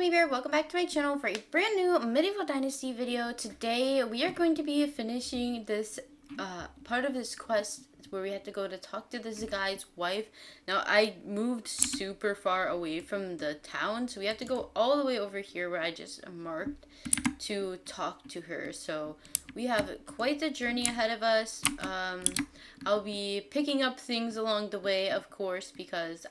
Gummy Bear, welcome back to my channel for a brand new Medieval Dynasty video. Today we are going to be finishing this part of this quest where we have to go to talk to this guy's wife. Now I moved super far away from the town, so we have to go all the way over here where I just marked to talk to her. So we have quite the journey ahead of us. I'll be picking up things along the way, of course, because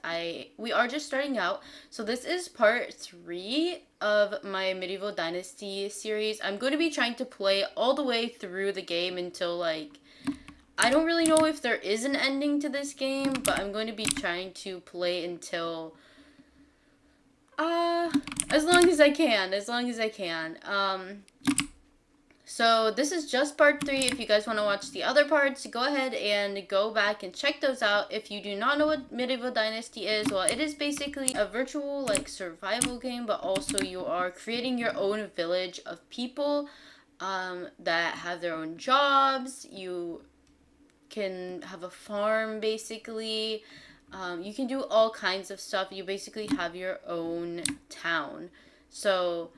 we are just starting out. So this is part 3 of my Medieval Dynasty series. I'm going to be trying to play all the way through the game until, like, I don't really know if there is an ending to this game, but I'm going to be trying to play until as long as I can. So this is just part 3. If you guys want to watch the other parts, go ahead and go back and check those out. If you do not know what Medieval Dynasty is, well, it is basically a virtual, like, survival game, but also you are creating your own village of people that have their own jobs. You can have a farm, basically. You can do all kinds of stuff. You basically have your own town. So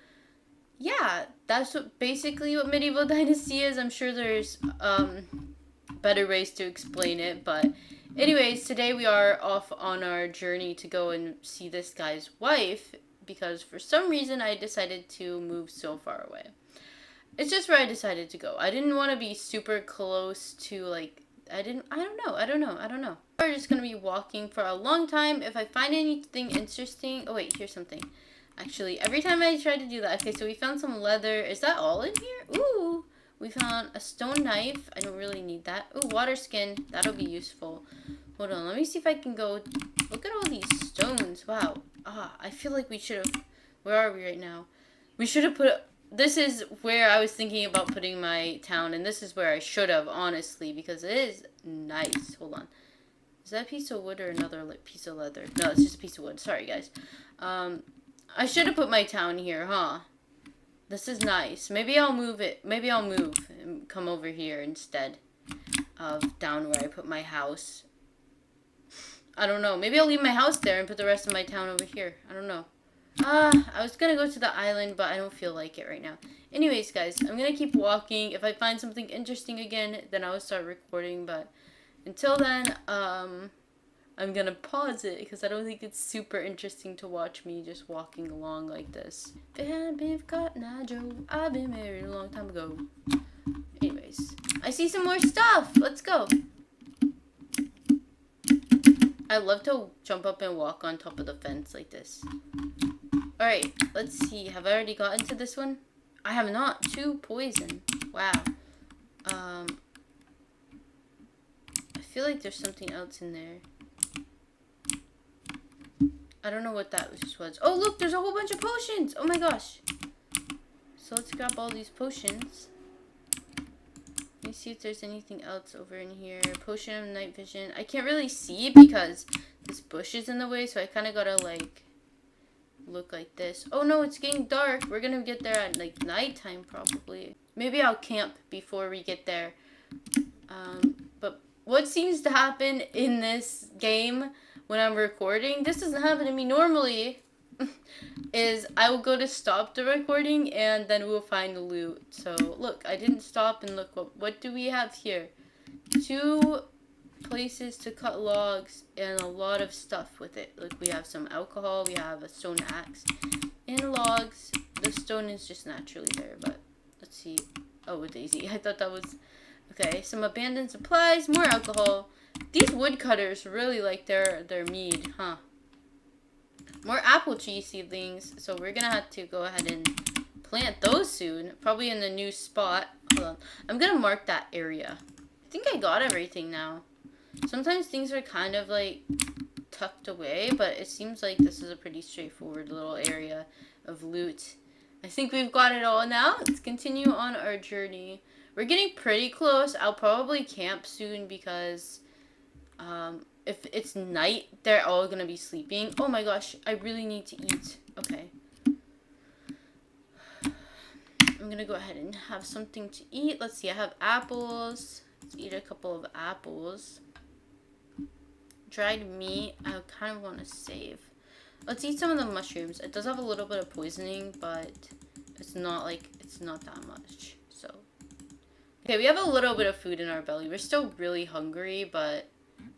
yeah, that's basically what Medieval Dynasty is. I'm sure there's better ways to explain it, but anyways, today we are off on our journey to go and see this guy's wife, because for some reason I decided to move so far away. It's just where I decided to go. I didn't want to be super close to, like, I don't know. We're just gonna be walking for a long time. If I find anything interesting, oh wait, here's something. Actually, every time I try to do that. Okay, so we found some leather. Is that all in here? Ooh, we found a stone knife. I don't really need that. Ooh, water skin. That'll be useful. Hold on, let me see if I can go. Look at all these stones. Wow. I feel like we should have. Where are we right now? We should have put. This is where I was thinking about putting my town, and this is where I should have, honestly, because it is nice. Hold on. Is that a piece of wood or another piece of leather? No, it's just a piece of wood. Sorry, guys. I should have put my town here, huh? This is nice. Maybe I'll move it. Maybe I'll move and come over here instead of down where I put my house. I don't know. Maybe I'll leave my house there and put the rest of my town over here. I don't know. I was gonna go to the island, but I don't feel like it right now. Anyways, guys, I'm gonna keep walking. If I find something interesting again, then I'll start recording, but until then, I'm gonna pause it because I don't think it's super interesting to watch me just walking along like this. I've been married a long time ago. Anyways, I see some more stuff. Let's go. I love to jump up and walk on top of the fence like this. Alright, let's see. Have I already gotten to this one? I have not. 2 poison. Wow. I feel like there's something else in there. I don't know what that just was. Oh, look, there's a whole bunch of potions. Oh my gosh. So let's grab all these potions. Let me see if there's anything else over in here. Potion of night vision. I can't really see because this bush is in the way, so I kind of gotta, like, look like this. Oh no, it's getting dark. We're gonna get there at, like, nighttime probably. Maybe I'll camp before we get there. But what seems to happen in this game when I'm recording, this doesn't happen to me normally, is I will go to stop the recording and then we'll find the loot. So look, I didn't stop, and look, what do we have here? 2 places to cut logs and a lot of stuff with it. Look, we have some alcohol, we have a stone axe and logs. The stone is just naturally there, but let's see. Oh, a daisy. I thought that was okay. Some abandoned supplies, more alcohol. These woodcutters really like their mead, huh? More apple tree seedlings, so we're gonna have to go ahead and plant those soon, probably in the new spot. Hold on, I'm gonna mark that area. I think I got everything now. Sometimes things are kind of, like, tucked away, but it seems like this is a pretty straightforward little area of loot. I think we've got it all now. Let's continue on our journey. We're getting pretty close. I'll probably camp soon because if it's night, they're all gonna be sleeping. Oh my gosh, I really need to eat. Okay. I'm gonna go ahead and have something to eat. Let's see, I have apples. Let's eat a couple of apples. Dried meat, I kind of want to save. Let's eat some of the mushrooms. It does have a little bit of poisoning, but it's not like, it's not that much. So, okay, we have a little bit of food in our belly. We're still really hungry, but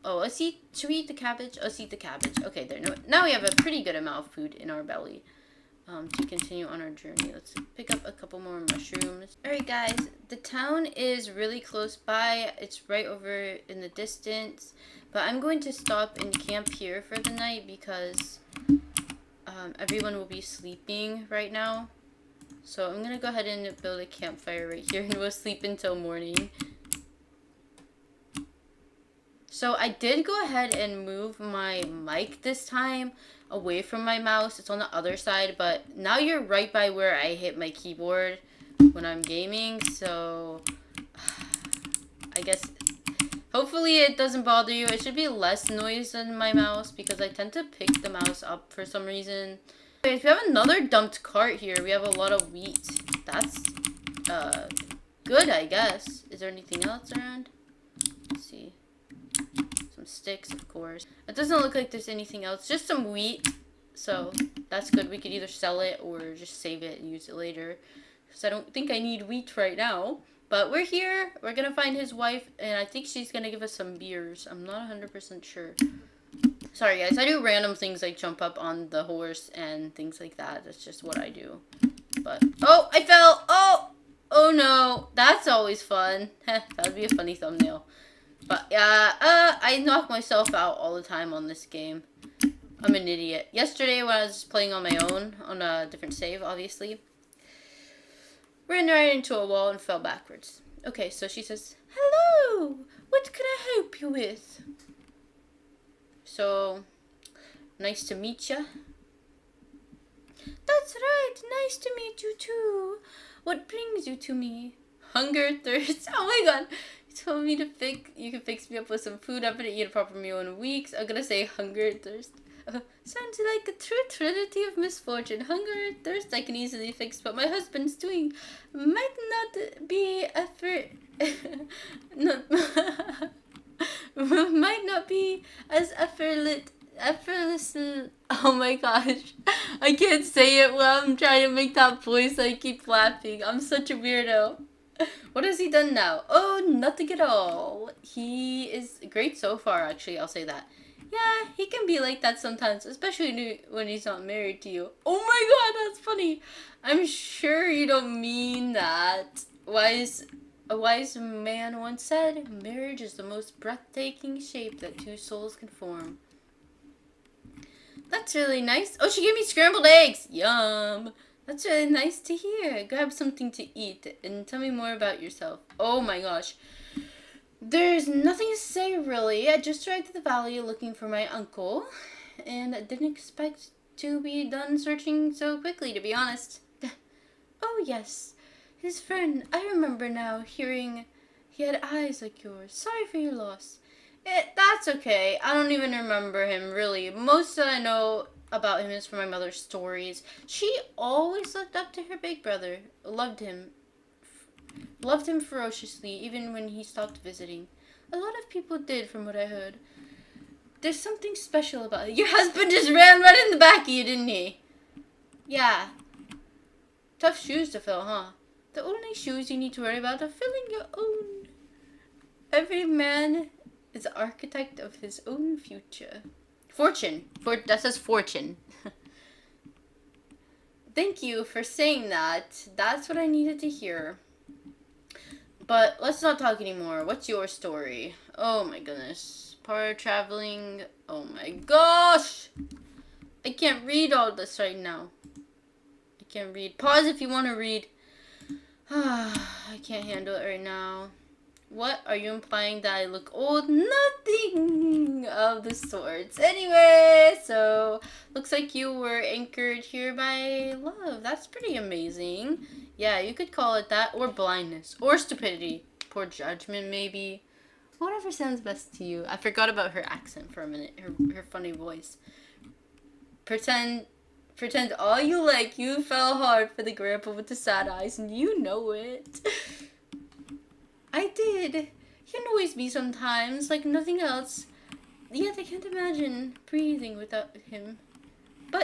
oh, let's eat. Should we eat the cabbage? Let's eat the cabbage. Okay, there. No, now we have a pretty good amount of food in our belly. To continue on our journey. Let's pick up a couple more mushrooms. Alright guys, the town is really close by. It's right over in the distance. But I'm going to stop and camp here for the night because everyone will be sleeping right now. So I'm going to go ahead and build a campfire right here and we'll sleep until morning. So I did go ahead and move my mic this time away from my mouse. It's on the other side, but now you're right by where I hit my keyboard when I'm gaming. So I guess hopefully it doesn't bother you. It should be less noise than my mouse because I tend to pick the mouse up for some reason. Anyways, we have another dumped cart here. We have a lot of wheat. That's good, I guess. Is there anything else around? Let's see. Sticks, of course. It doesn't look like there's anything else. Just some wheat. So that's good. We could either sell it or just save it and use it later. Because I don't think I need wheat right now. But we're here. We're going to find his wife. And I think she's going to give us some beers. I'm not 100% sure. Sorry, guys. I do random things like jump up on the horse and things like that. That's just what I do. But, oh, I fell. Oh, oh no. That's always fun. That would be a funny thumbnail. But, yeah, I knock myself out all the time on this game. I'm an idiot. Yesterday, when I was playing on my own, on a different save, obviously, ran right into a wall and fell backwards. Okay, so she says, hello, what can I help you with? So, nice to meet ya. That's right, nice to meet you too. What brings you to me? Hunger, thirst, oh my god. Told me to you can fix me up with some food. I'm gonna eat a proper meal in weeks. I'm gonna say hunger and thirst. Sounds like a true trinity of misfortune. Hunger and thirst I can easily fix, but my husband's doing might not be might not be as effortless. Oh my gosh, I can't say it while I'm trying to make that voice. I keep laughing. I'm such a weirdo. What has he done now? Oh, nothing at all. He is great so far, actually. I'll say that. Yeah, he can be like that sometimes, especially when he's not married to you. Oh my god, that's funny. I'm sure you don't mean that. A wise man once said, marriage is the most breathtaking shape that two souls can form. That's really nice. Oh, she gave me scrambled eggs. Yum. That's really nice to hear. Grab something to eat and tell me more about yourself. Oh my gosh. There's nothing to say really. I just arrived at the valley looking for my uncle and I didn't expect to be done searching so quickly, to be honest. Oh yes, his friend. I remember now hearing he had eyes like yours. Sorry for your loss. That's okay. I don't even remember him really. Most that I know about him is from my mother's stories. She always looked up to her big brother. Loved him ferociously, even when he stopped visiting. A lot of people did, from what I heard. There's something special about it. Your husband just ran right in the back of you, didn't he? Yeah. Tough shoes to fill, huh? The only shoes you need to worry about are filling your own. Every man is the architect of his own future. Fortune. That says fortune. Thank you for saying that. That's what I needed to hear. But let's not talk anymore. What's your story? Oh my goodness. Part traveling. Oh my gosh. I can't read all this right now. I can't read. Pause if you want to read. I can't handle it right now. What? Are you implying that I look old? Nothing of the sorts. Anyway, so looks like you were anchored here by love. That's pretty amazing. Yeah, you could call it that, or blindness, or stupidity. Poor judgment, maybe. Whatever sounds best to you. I forgot about her accent for a minute, her funny voice. Pretend all you like. You fell hard for the grandpa with the sad eyes, and you know it. I did. He annoys me sometimes, like nothing else. Yet I can't imagine breathing without him. But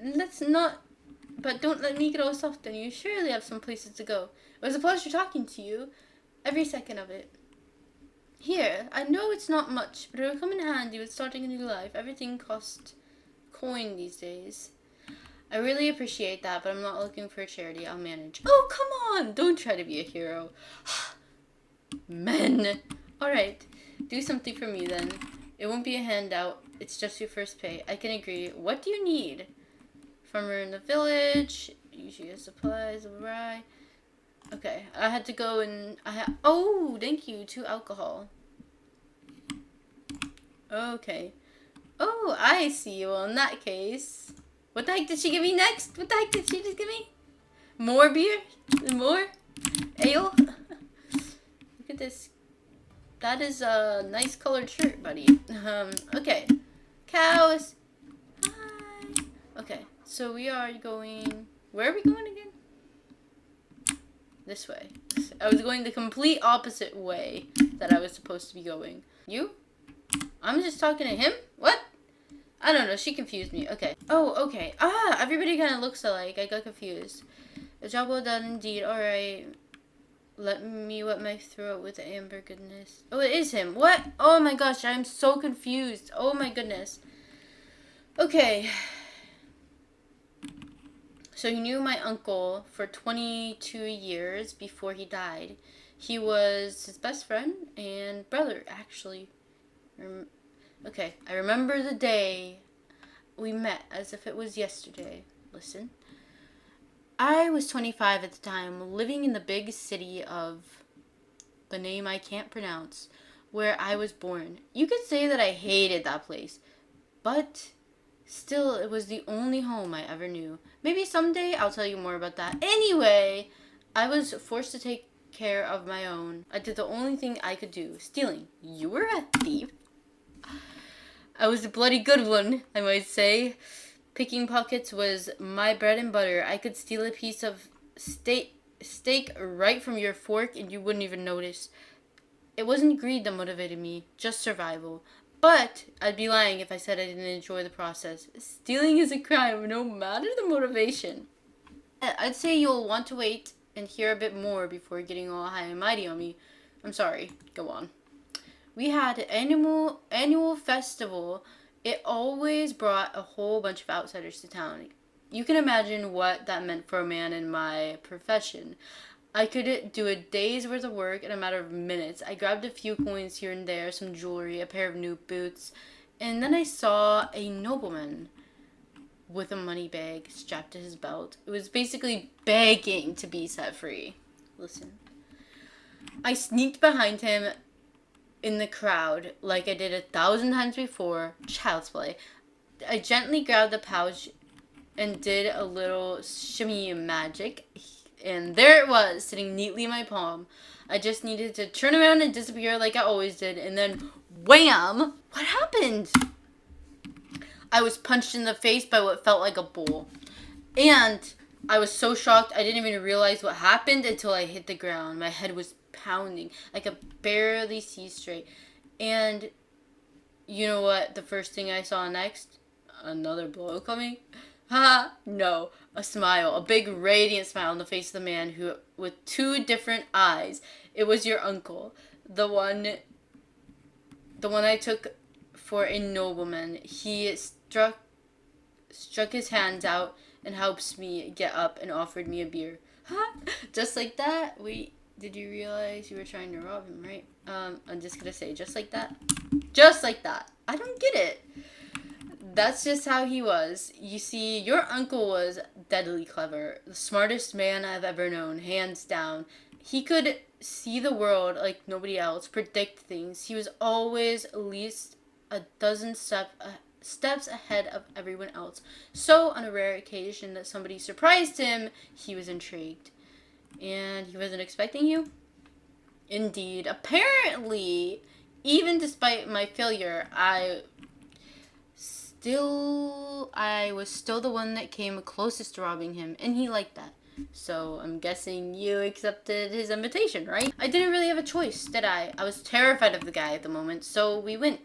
let's not. But don't let me get all soft on you. Surely have some places to go. It was a pleasure talking to you. Every second of it. Here, I know it's not much, but it'll come in handy with starting a new life. Everything costs coin these days. I really appreciate that, but I'm not looking for a charity. I'll manage. Oh, come on! Don't try to be a hero. Men. Alright, do something for me then. It won't be a handout. It's just your first pay. I can agree. What do you need? Farmer in the village. Usually has supplies. Alright. Okay, I had to go and oh, thank you. 2 alcohol. Okay. Oh, I see. Well, in that case, what the heck did she give me next? What the heck did she just give me? More beer? More ale? Look at this. That is a nice colored shirt, buddy. Okay. Cows. Hi. Okay, so we are going. Where are we going again? This way. I was going the complete opposite way that I was supposed to be going. You? I'm just talking to him? What? I don't know. She confused me. Okay. Oh, okay. Ah, everybody kind of looks alike. I got confused. A job well done indeed. Alright. Let me wet my throat with amber goodness. Oh, it is him. What? Oh my gosh. I'm so confused. Oh my goodness. Okay. So he knew my uncle for 22 years before he died. He was his best friend and brother, actually. Okay, I remember the day we met as if it was yesterday. Listen. I was 25 at the time, living in the big city of the name I can't pronounce, where I was born. You could say that I hated that place, but still, it was the only home I ever knew. Maybe someday I'll tell you more about that. Anyway, I was forced to take care of my own. I did the only thing I could do. Stealing. You were a thief? I was a bloody good one, I might say. Picking pockets was my bread and butter. I could steal a piece of steak right from your fork and you wouldn't even notice. It wasn't greed that motivated me, just survival. But I'd be lying if I said I didn't enjoy the process. Stealing is a crime, no matter the motivation. I'd say you'll want to wait and hear a bit more before getting all high and mighty on me. I'm sorry. Go on. We had an annual festival. It always brought a whole bunch of outsiders to town. You can imagine what that meant for a man in my profession. I could do a day's worth of work in a matter of minutes. I grabbed a few coins here and there, some jewelry, a pair of new boots, and then I saw a nobleman with a money bag strapped to his belt. It was basically begging to be set free. Listen. I sneaked behind him in the crowd like I did 1,000 times before. Child's play. I gently grabbed the pouch and did a little shimmy magic. And there it was, sitting neatly in my palm. I just needed to turn around and disappear like I always did. And then, wham! What happened? I was punched in the face by what felt like a bull. And I was so shocked I didn't even realize what happened until I hit the ground. My head was pounding. I could barely see straight. And you know what the first thing I saw next? Another blow coming. Ha! No. A smile. A big radiant smile on the face of the man who, with 2 different eyes. It was your uncle. The one I took for a nobleman. He struck his hands out and helped me get up and offered me a beer. Ha! Just like that. Wait, did you realize you were trying to rob him, right? I'm just gonna say, just like that. Just like that. I don't get it. That's just how he was. You see, your uncle was deadly clever. The smartest man I've ever known, hands down. He could see the world like nobody else, predict things. He was always at least a dozen steps ahead of everyone else. So, on a rare occasion that somebody surprised him, he was intrigued. And he wasn't expecting you? Indeed. Apparently, even despite my failure, I was still the one that came closest to robbing him, and he liked that. So I'm guessing you accepted his invitation, right? I didn't really have a choice, did I? I was terrified of the guy at the moment, so we went.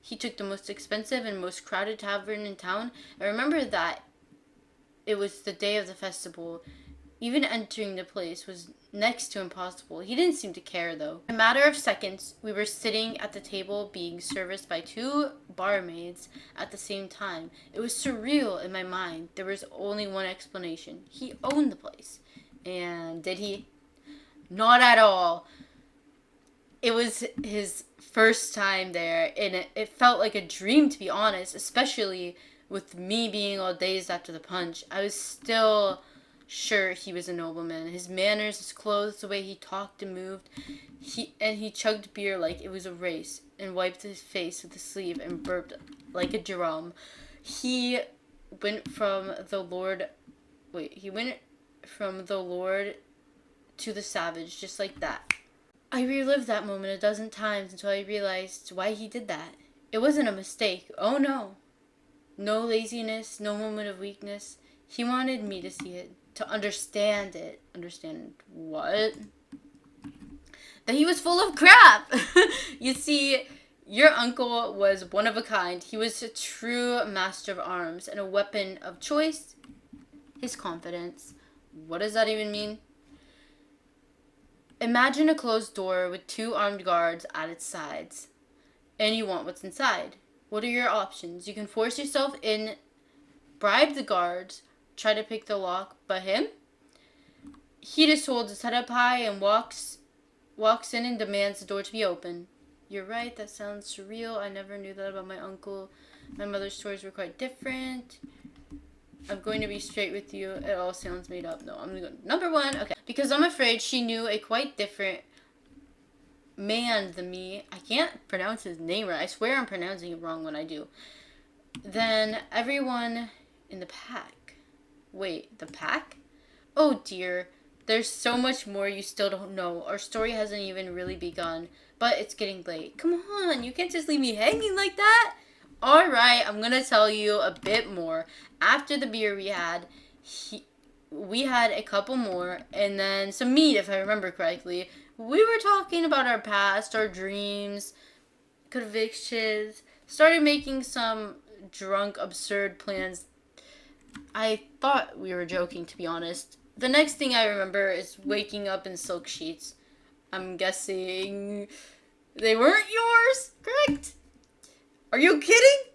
He took the most expensive and most crowded tavern in town. I remember that It was the day of the festival. Even entering the place was next to impossible. He didn't seem to care, though. In a matter of seconds, we were sitting at the table being serviced by two barmaids at the same time. It was surreal in my mind. There was only one explanation. He owned the place. And did he? Not at all. It was his first time there, and it felt like a dream, to be honest, especially with me being all dazed after the punch. I was still sure he was a nobleman. His manners, his clothes, the way he talked and moved. He chugged beer like it was a race, and wiped his face with his sleeve and burped like a drum. He went from the Lord... he went from the Lord to the savage, just like that. I relived that moment a dozen times until I realized why he did that. It wasn't a mistake. Oh no. No laziness, no moment of weakness. He wanted me to see it, to understand it. Understand what? That he was full of crap. You see, your uncle was one of a kind. He was a true master of arms and a weapon of choice. His confidence. What does that even mean? Imagine a closed door with two armed guards at its sides, and you want what's inside. What are your options? You can force yourself in, bribe the guards, try to pick the lock, but him? He just holds his head up high and walks in and demands the door to be open. You're right, that sounds surreal. I never knew that about my uncle. My mother's stories were quite different. I'm going to be straight with you. It all sounds made up. No, I'm going to go number one. Okay. Because I'm afraid she knew a quite different man than me. I can't pronounce his name right. I swear I'm pronouncing it wrong when I do. Then everyone in the pack. Wait, the pack? Oh dear. There's so much more you still don't know. Our story hasn't even really begun. But it's getting late. Come on. You can't just leave me hanging like that. Alright, I'm gonna tell you a bit more. After the beer we had a couple more, and then some meat, if I remember correctly. We were talking about our past, our dreams, convictions, started making some drunk, absurd plans. I thought we were joking, to be honest. The next thing I remember is waking up in silk sheets. I'm guessing they weren't yours, correct? Are you kidding?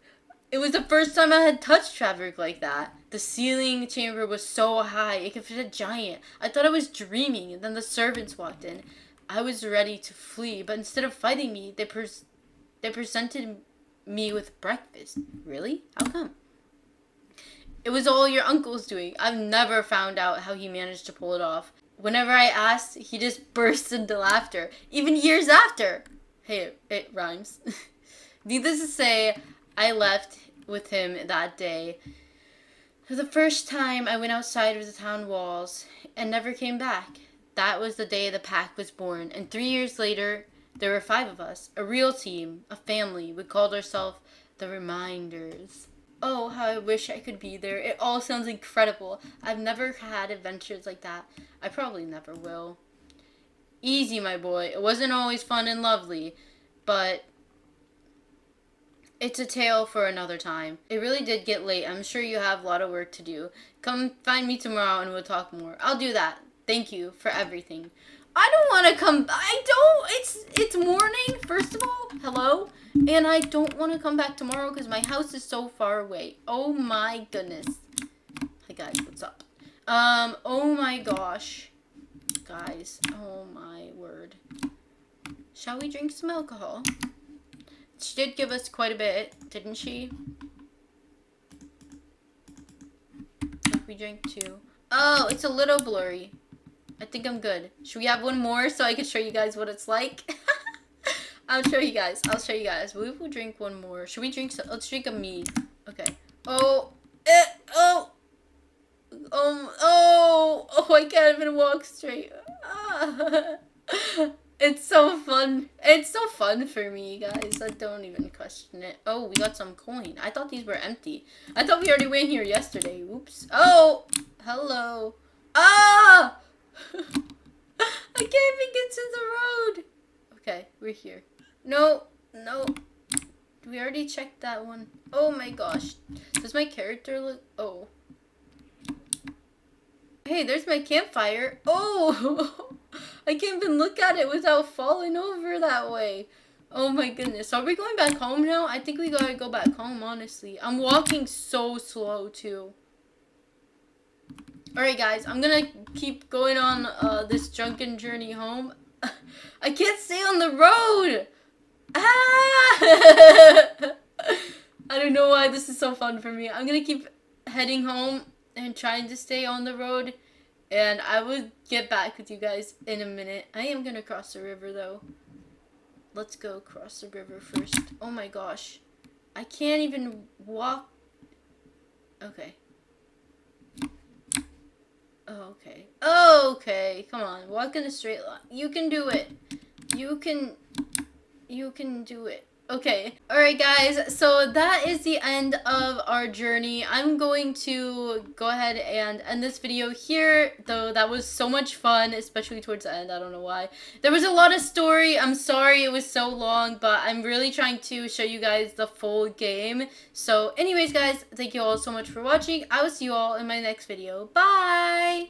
It was the first time I had touched fabric like that. The ceiling chamber was so high, it could fit a giant. I thought I was dreaming, and then the servants walked in. I was ready to flee, but instead of fighting me, they presented me with breakfast. Really? How come? It was all your uncle's doing. I've never found out how he managed to pull it off. Whenever I asked, he just burst into laughter, even years after. Hey, it rhymes. Needless to say, I left with him that day. For the first time, I went outside of the town walls and never came back. That was the day the pack was born, and 3 years later, there were 5 of us. A real team, a family. We called ourselves the Reminders. Oh, how I wish I could be there. It all sounds incredible. I've never had adventures like that. I probably never will. Easy, my boy. It wasn't always fun and lovely, but it's a tale for another time. It really did get late. I'm sure you have a lot of work to do. Come find me tomorrow and we'll talk more. I'll do that. Thank you for everything. I don't want to come. It's morning, first of all. Hello? And I don't want to come back tomorrow because my house is so far away. Oh my goodness. Hi guys, what's up? Oh my gosh. Guys, oh my word. Shall we drink some alcohol? She did give us quite a bit, didn't she? I think we drank 2. Oh, it's a little blurry. I think I'm good. Should we have one more so I can show you guys what it's like? I'll show you guys. We will drink one more. Should we drink some? Let's drink a mead. Okay. Oh. I can't even walk straight. It's so fun. It's so fun for me, guys. I don't even question it. Oh, we got some coin. I thought these were empty. I thought we already went here yesterday. Oops. Oh, hello. Ah! I can't even get to the road. Okay, we're here. No. We already checked that one. Oh my gosh. Does my character look... Oh. Hey, there's my campfire. Oh, I can't even look at it without falling over that way. Oh my goodness. Are we going back home now? I think we gotta go back home, honestly. I'm walking so slow, too. Alright, guys. I'm gonna keep going on this drunken journey home. I can't stay on the road! Ah! I don't know why this is so fun for me. I'm gonna keep heading home and trying to stay on the road. And I will get back with you guys in a minute. I am gonna cross the river, though. Let's go cross the river first. Oh my gosh. I can't even walk. Okay. Okay. Okay. Come on. Walk in a straight line. You can do it. You can do it. Okay. Alright, guys. So that is the end of our journey. I'm going to go ahead and end this video here, though that was so much fun, especially towards the end. I don't know why. There was a lot of story. I'm sorry it was so long, but I'm really trying to show you guys the full game. So anyways, guys, thank you all so much for watching. I will see you all in my next video. Bye!